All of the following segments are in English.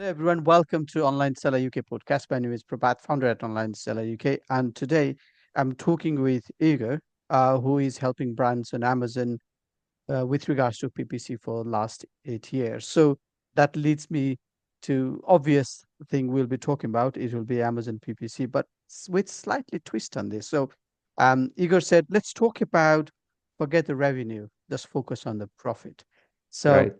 Hello everyone, welcome to Online Seller UK podcast. My name is Prabhat, founder at Online Seller UK, and today I'm talking with Igor, who is helping brands on Amazon with regards to PPC for the last 8 years. So that leads me to obvious thing we'll be talking about. It will be Amazon PPC, but with slightly twist on this. So Igor said, let's talk about forget the revenue, just focus on the profit. So Right.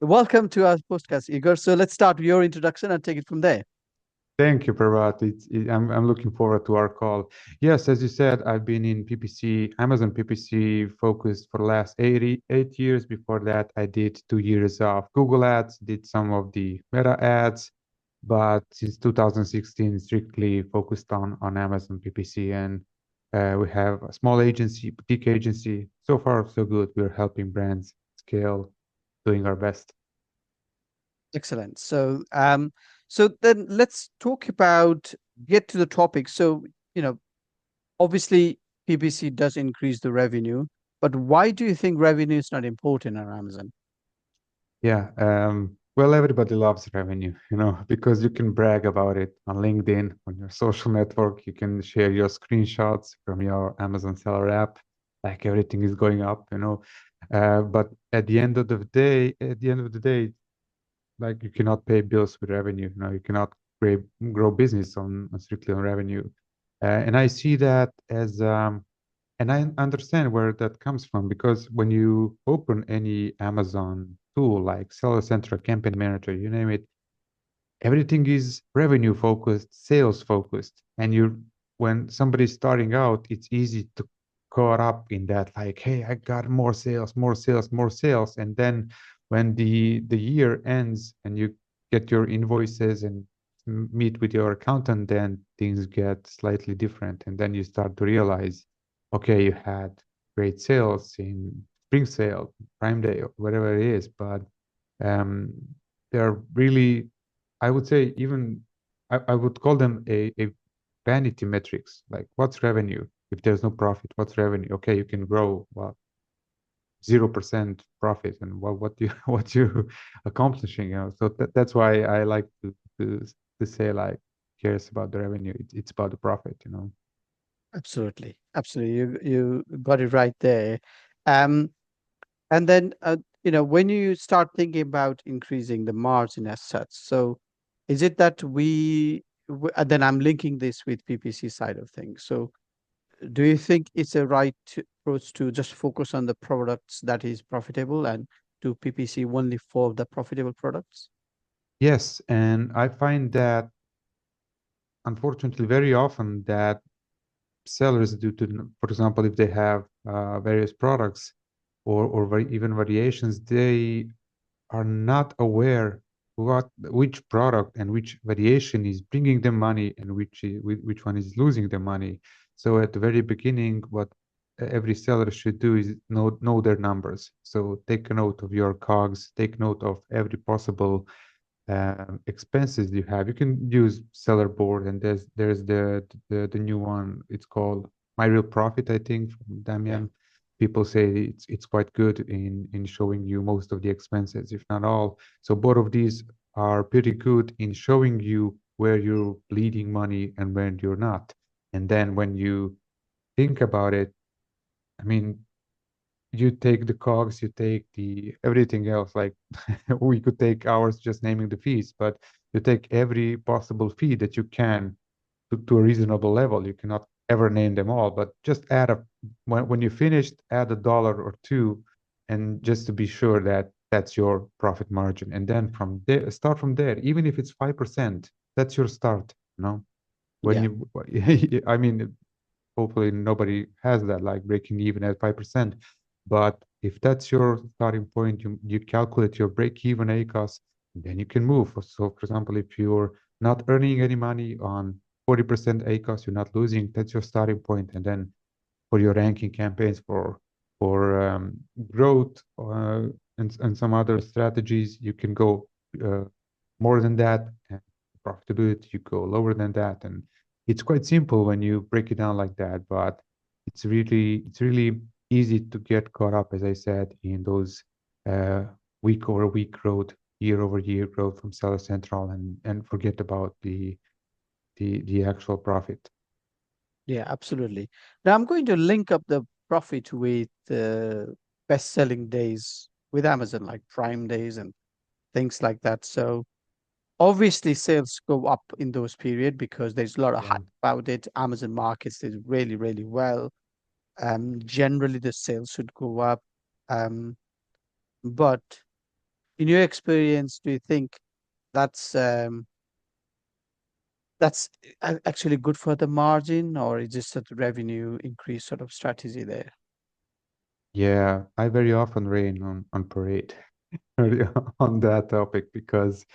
welcome to our podcast, Igor. So let's start with your introduction and take it from there. Thank you, Prabhat. I'm looking forward to our call. Yes, as you said, I've been in PPC, Amazon PPC focused for the last 8 years. Before that, I did 2 years of Google Ads, did some of the Meta ads, but since 2016, strictly focused on Amazon PPC. And we have a small agency, boutique agency. So far, so good. We're helping brands scale, doing our best. Excellent. So then let's talk about get to the topic. So, you know, obviously PPC does increase the revenue, but why do you think revenue is not important on Amazon? Yeah, well, everybody loves revenue, because you can brag about it on LinkedIn, on your social network. You can share your screenshots from your Amazon seller app, like everything is going up. But at the end of the day, like you cannot pay bills with revenue. You cannot grow business on strictly on revenue. And I see that as and I understand where that comes from because when you open any Amazon tool like Seller Central, Campaign Manager, you name it, everything is revenue focused, sales focused. And when somebody's starting out, it's easy to caught up in that, like, hey, I got more sales, more sales, more sales. And then when the year ends and you get your invoices and meet with your accountant, then things get slightly different. And then you start to realize, okay, you had great sales in spring sale, Prime Day, or whatever it is, but um, they're really, I would say, even I would call them a vanity metrics. Like, what's revenue? If there's no profit, what's revenue? Okay, you can grow, well, 0% profit, and what you what you accomplishing. So that's why I like to say, like, cares about the revenue. It's about the profit. Absolutely. Absolutely. You got it right there. Um, and then when you start thinking about increasing the margin as such, so is it that and then I'm linking this with PPC side of things. So do you think it's a approach to just focus on the products that is profitable and do PPC only for the profitable products? Yes, and I find that unfortunately very often that sellers due to, for example, if they have various products or even variations, they are not aware which product and which variation is bringing them money and which one is losing them money. So at the very beginning, what every seller should do is know their numbers. So take a note of your COGS, take note of every possible expenses you have. You can use seller board, and there's the new one. It's called My Real Profit, I think, from Yeah. Damian. People say it's quite good in showing you most of the expenses, if not all. So both of these are pretty good in showing you where you're bleeding money and when you're not. And then when you think about it, I mean, you take the cogs, you take the everything else. Like we could take hours just naming the fees, but you take every possible fee that you can to a reasonable level. You cannot ever name them all, but just add when you finished, add $1 or two, and just to be sure that that's your profit margin. And then from there, start from there. Even if it's 5%, that's your start. When Yeah. you, I mean, hopefully nobody has that, like breaking even at 5%. But if that's your starting point, you calculate your break even ACOS, then you can move. So for example, if you're not earning any money on 40% ACOS, you're not losing, that's your starting point. And then for your ranking campaigns, for growth, and some other strategies, you can go uh, more than that, and profitability you go lower than that. And it's quite simple when you break it down like that, but it's really easy to get caught up, as I said, in those uh, week over week growth year-over-year growth from Seller Central and forget about the actual profit. Yeah, absolutely. Now I'm going to link up the profit with the best-selling days with Amazon, like Prime days and things like that. So obviously sales go up in those periods because there's a lot of Yeah. hype about it. Amazon markets did really, really well. Generally the sales should go up. Um, but in your experience, do you think that's that's actually good for the margin, or is just a revenue increase sort of strategy there? Yeah, I very often rain on parade on that topic because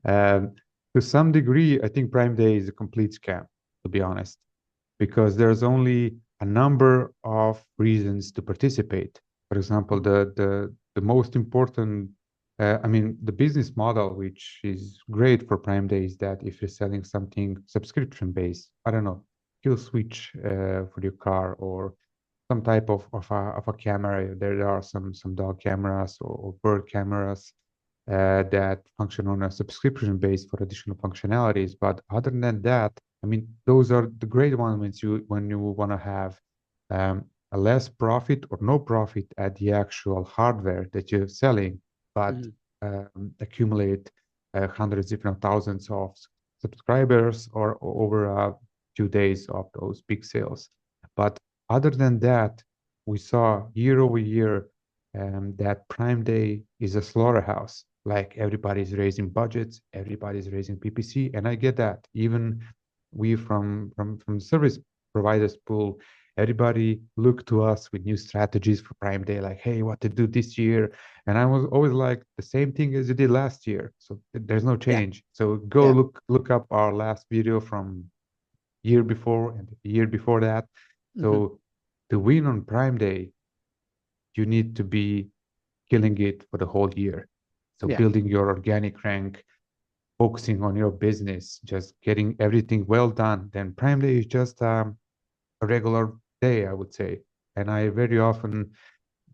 to some degree, I think Prime Day is a complete scam, to be honest, because there's only a number of reasons to participate. For example, Mhm, the most important, I mean, the business model, which is great for Prime Day, is that if you're selling something subscription based, I don't know, kill switch for your car or some type of a camera. There are some dog cameras or bird cameras that function on a subscription base for additional functionalities. But other than that, I mean, those are the great ones when you want to have a less profit or no profit at the actual hardware that you're selling, but mhm, accumulate hundreds, if not thousands, of subscribers or over a few days of those big sales. But other than that, we saw year over year that Prime Day is a slaughterhouse. Like everybody's raising budgets, everybody's raising PPC, and I get that. Even we from the service providers pool, everybody look to us with new strategies for Prime Day, like, hey, what to do this year? And I was always like, the same thing as you did last year. So there's no yeah, change. So go yeah, look up our last video from year before and the year before that. mhm, So to win on Prime Day, you need to be killing it for the whole year. So yeah, building your organic rank, focusing on your business, just getting everything well done. Then Prime Day is just a regular day, I would say. And I very often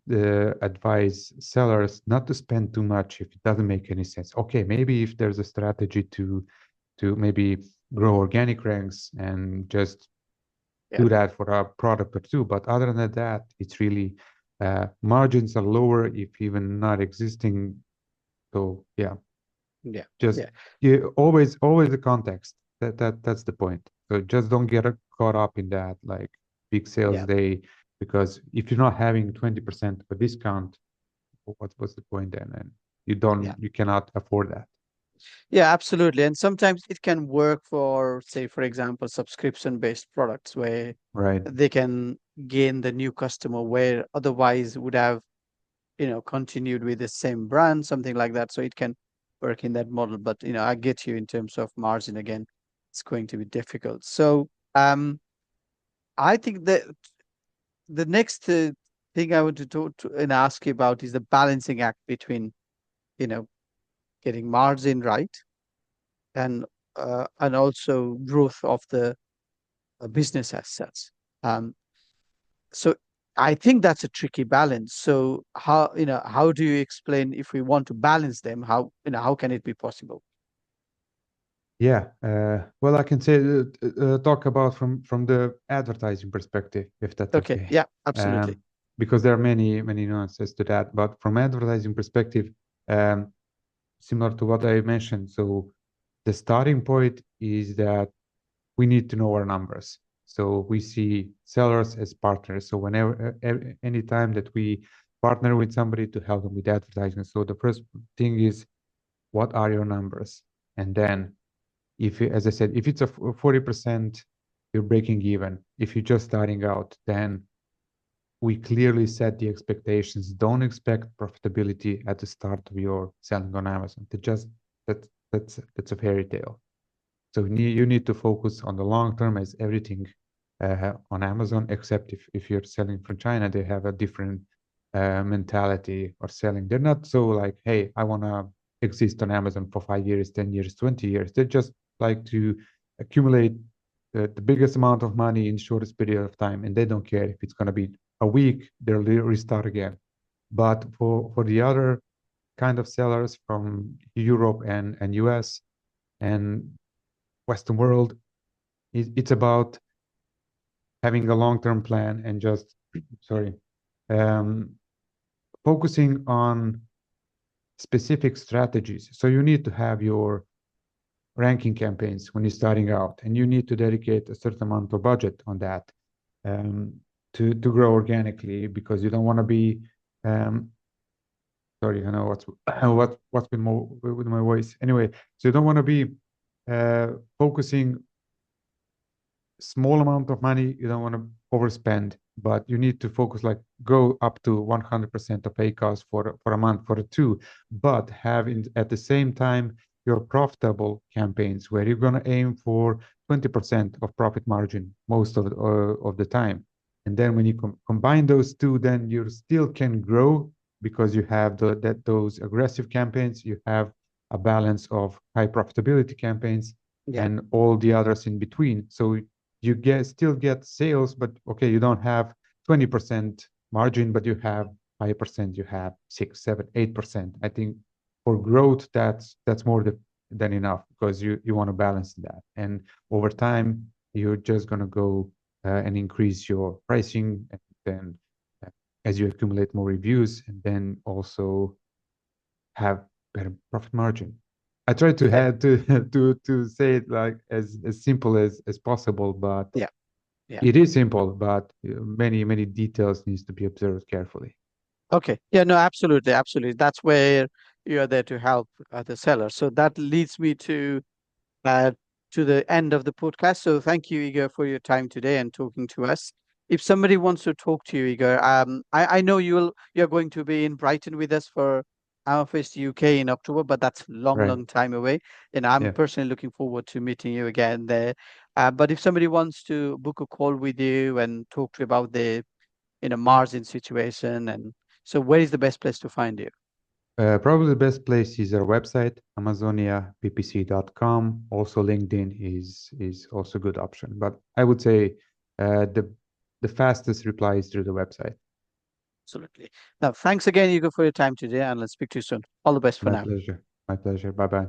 advise sellers not to spend too much if it doesn't make any sense. Okay, maybe if there's a strategy to maybe grow organic ranks and just yeah, do that for a product or two. But other than that, it's really margins are lower if even not existing. So yeah, yeah, just yeah, always the context. That's the point. So just don't get caught up in that like big sales yeah, day because if you're not having 20% of a discount, what's the point then? And yeah. you cannot afford that. Yeah, absolutely. And sometimes it can work for, say, for example, subscription-based products where Right. they can gain the new customer where otherwise would have, continued with the same brand, something like that. So it can work in that model. But, I get you in terms of margin again, it's going to be difficult. So I think that the next thing I want to talk to and ask you about is the balancing act between, you know, getting margin right and also growth of the business as such. Um, so I think that's a tricky balance. So how do you explain if we want to balance them? How can it be possible? Yeah, well, I can say talk about from the advertising perspective, if that's Okay, okay, yeah, absolutely. um, because there are many nuances to that. But from advertising perspective, um, similar to what I mentioned, so the starting point is that we need to know our numbers. So we see sellers as partners. So whenever any time that we partner with somebody to help them with advertising, so the first thing is what are your numbers, and then if as I said, if it's a 40%, you're breaking even. If you're just starting out, then we clearly set the expectations. Don't expect profitability at the start of your selling on Amazon. That that's a fairy tale. So you need to focus on the long term as everything on Amazon, except if you're selling from China, they have a different mentality or selling. They're not so like, hey, I want to exist on Amazon for 5 years, 10 years, 20 years. They just like to accumulate the biggest amount of money in shortest period of time, and they don't care if it's going to be a week, they'll restart again. But for the other kind of sellers from Europe and US and Western world. It's about having a long-term plan and just, sorry, um, focusing on specific strategies. So you need to have your ranking campaigns when you're starting out, and you need to dedicate a certain amount of budget on that um, to grow organically, because you don't want to be sorry, I know what's with my voice. Anyway, so you don't want to be focusing small amount of money. You don't want to overspend, but you need to focus, like go up to 100% of ACOS for a month, for a two, but have at the same time your profitable campaigns where you're going to aim for 20% of profit margin most of the time. And then when you combine those two, then you still can grow because you have those aggressive campaigns, you have a balance of high profitability campaigns Yeah. and all the others in between. So you still get sales, but okay, you don't have 20% margin, but you have 5%, you have 6, 7, 8%. I think for growth, that's more than enough, because you want to balance that. And over time, you're just going to go and increase your pricing, and then uh, as you accumulate more reviews, and then also have better profit margin. I try to Yeah. have to say it like as simple as possible, but Yeah. Yeah. it is simple, but many details needs to be observed carefully. Okay. Yeah, no, absolutely, absolutely. That's where you're there to help the seller. So that leads me uh, to the end of the podcast. So thank you, Igor, for your time today and talking to us. If somebody wants to talk to you, Igor, I know you're going to be in Brighton with us for Amfest UK in October, but that's long, Right. long time away. And I'm Yeah. personally looking forward to meeting you again there. But if somebody wants to book a call with you and talk to you about the margin situation, and so where is the best place to find you? Probably the best place is our website, amazoniappc.com. Also, LinkedIn is also a good option. But I would say the fastest reply is through the website. Absolutely. Now, thanks again, Igor, for your time today, and let's speak to you soon. All the best for My now. pleasure. My pleasure. Bye bye.